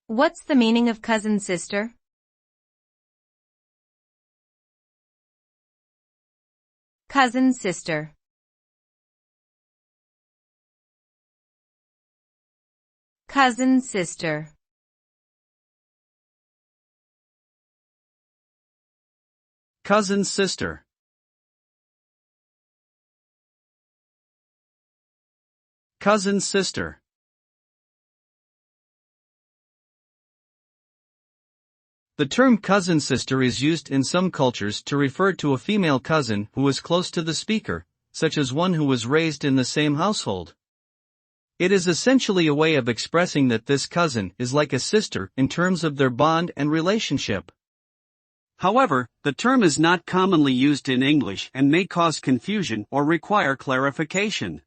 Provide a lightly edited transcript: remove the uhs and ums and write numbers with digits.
What's the meaning of cousin sister? Cousin sister. Cousin sister. Cousin sister. Cousin sister. The term cousin sister is used in some cultures to refer to a female cousin who is close to the speaker, such as one who was raised in the same household. It is essentially a way of expressing that this cousin is like a sister in terms of their bond and relationship. However, the term is not commonly used in English and may cause confusion or require clarification.